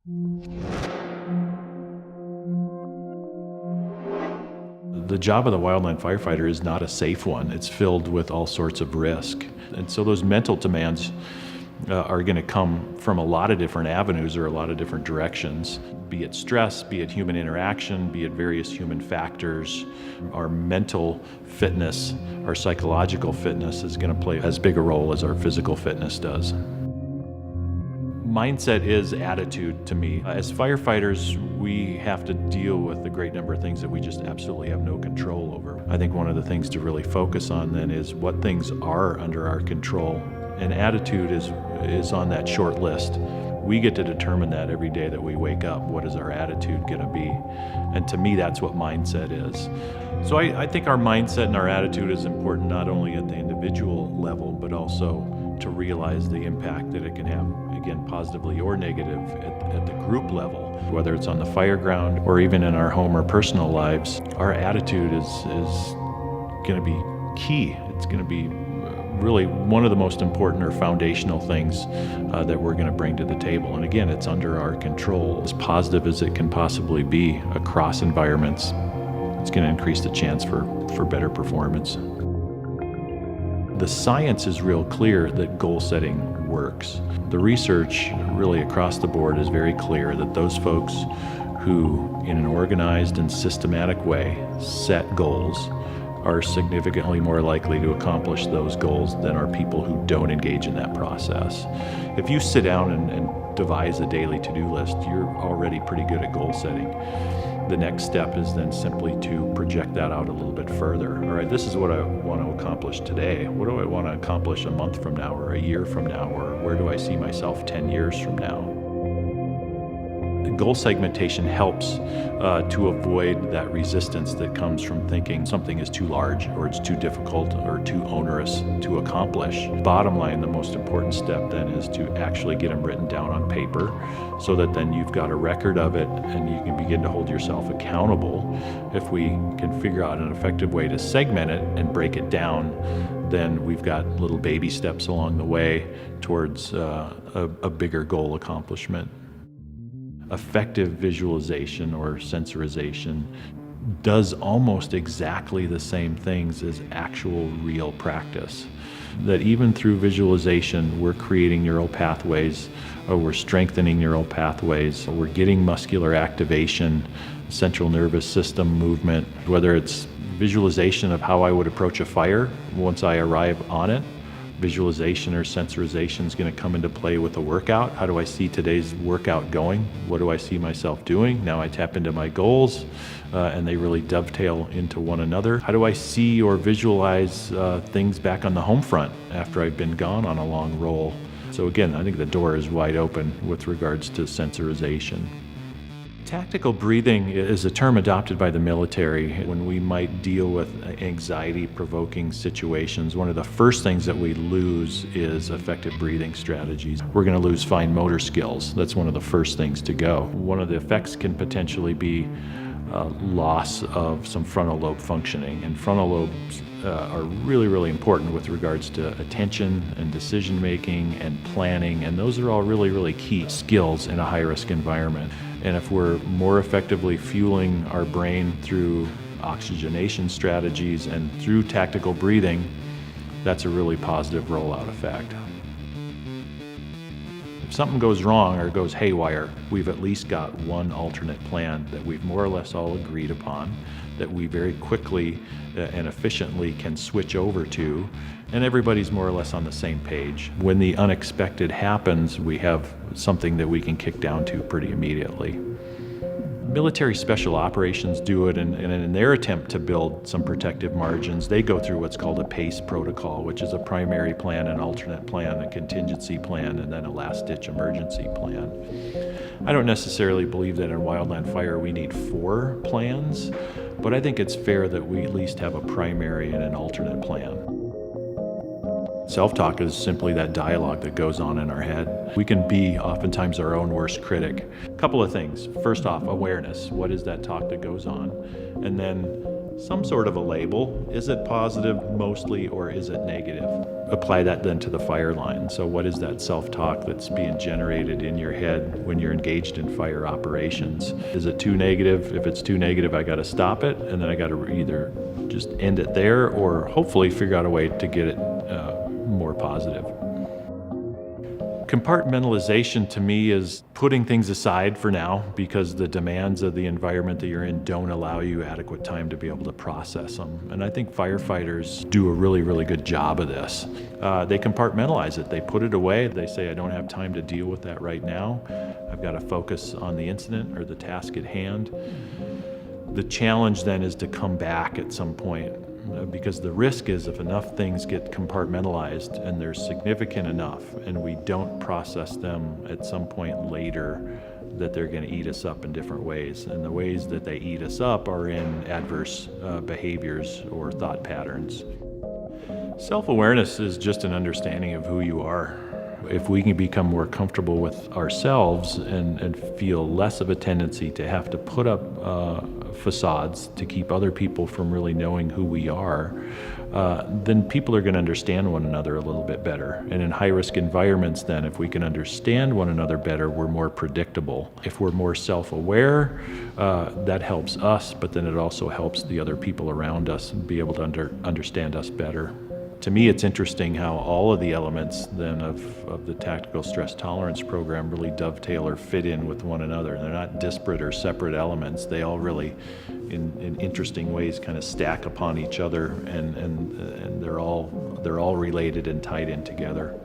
The job of the wildland firefighter is not a safe one. It's filled with all sorts of risk. And so those mental demands are going to come from a lot of different avenues or a lot of different directions, be it stress, be it human interaction, be it various human factors. Our mental fitness, our psychological fitness is going to play as big a role as our physical fitness does. Mindset is attitude to me. As firefighters, we have to deal with a great number of things that we just absolutely have no control over. I think one of the things to really focus on then is what things are under our control. And attitude is on that short list. We get to determine that every day that we wake up. What is our attitude going to be? And to me, that's what mindset is. So I think our mindset and our attitude is important not only at the individual level, but also to realize the impact that it can have, again, positively or negative at the group level, whether it's on the fire ground or even in our home or personal lives. Our attitude is going to be key. It's going to be really one of the most important or foundational things that we're going to bring to the table. And again, it's under our control. As positive as it can possibly be across environments, it's going to increase the chance for better performance. The science is real clear that goal setting works. The research really across the board is very clear that those folks who, in an organized and systematic way, set goals are significantly more likely to accomplish those goals than are people who don't engage in that process. If you sit down and devise a daily to-do list, you're already pretty good at goal setting. The next step is then simply to project that out a little bit further. All right, this is what I want to accomplish today. What do I want to accomplish a month from now or a year from now? Or where do I see myself 10 years from now? Goal segmentation helps to avoid that resistance that comes from thinking something is too large or it's too difficult or too onerous to accomplish. Bottom line, the most important step then is to actually get them written down on paper so that then you've got a record of it and you can begin to hold yourself accountable. If we can figure out an effective way to segment it and break it down, then we've got little baby steps along the way towards a bigger goal accomplishment. Effective visualization or sensorization does almost exactly the same things as actual real practice. That even through visualization, we're creating neural pathways, or we're strengthening neural pathways, or we're getting muscular activation, central nervous system movement, whether it's visualization of how I would approach a fire once I arrive on it. Visualization or sensorization is going to come into play with a workout. How do I see today's workout going? What do I see myself doing? Now I tap into my goals and they really dovetail into one another. How do I see or visualize things back on the home front after I've been gone on a long roll? So again, I think the door is wide open with regards to sensorization. Tactical breathing is a term adopted by the military when we might deal with anxiety-provoking situations. One of the first things that we lose is effective breathing strategies. We're going to lose fine motor skills. That's one of the first things to go. One of the effects can potentially be loss of some frontal lobe functioning, and frontal lobes are really, really important with regards to attention and decision making and planning, and those are all really, really key skills in a high-risk environment. And if we're more effectively fueling our brain through oxygenation strategies and through tactical breathing, that's a really positive rollout effect. If something goes wrong or goes haywire, we've at least got one alternate plan that we've more or less all agreed upon, that we very quickly and efficiently can switch over to, and everybody's more or less on the same page. When the unexpected happens, we have something that we can kick down to pretty immediately. Military special operations do it, and in their attempt to build some protective margins, they go through what's called a PACE protocol, which is a primary plan, an alternate plan, a contingency plan, and then a last-ditch emergency plan. I don't necessarily believe that in wildland fire we need 4 plans, but I think it's fair that we at least have a primary and an alternate plan. Self-talk is simply that dialogue that goes on in our head. We can be oftentimes our own worst critic. A couple of things. First off, awareness. What is that talk that goes on? And then some sort of a label. Is it positive mostly, or is it negative? Apply that then to the fire line. So what is that self-talk that's being generated in your head when you're engaged in fire operations? Is it too negative? If it's too negative, I got to stop it, and then I got to either just end it there, or hopefully figure out a way to get it more positive. Compartmentalization to me is putting things aside for now because the demands of the environment that you're in don't allow you adequate time to be able to process them. And I think firefighters do a really, really good job of this. They compartmentalize it. They put it away. They say, I don't have time to deal with that right now. I've got to focus on the incident or the task at hand. The challenge then is to come back at some point, because the risk is if enough things get compartmentalized and they're significant enough and we don't process them at some point later, that they're going to eat us up in different ways. And the ways that they eat us up are in adverse behaviors or thought patterns. Self-awareness is just an understanding of who you are. If we can become more comfortable with ourselves and feel less of a tendency to have to put up facades to keep other people from really knowing who we are, then people are going to understand one another a little bit better. And in high-risk environments then, if we can understand one another better, we're more predictable. If we're more self-aware, that helps us, but then it also helps the other people around us be able to understand us better. To me, it's interesting how all of the elements then of the tactical stress tolerance program really dovetail or fit in with one another. They're not disparate or separate elements. They all really, in interesting ways, kind of stack upon each other, and they're all related and tied in together.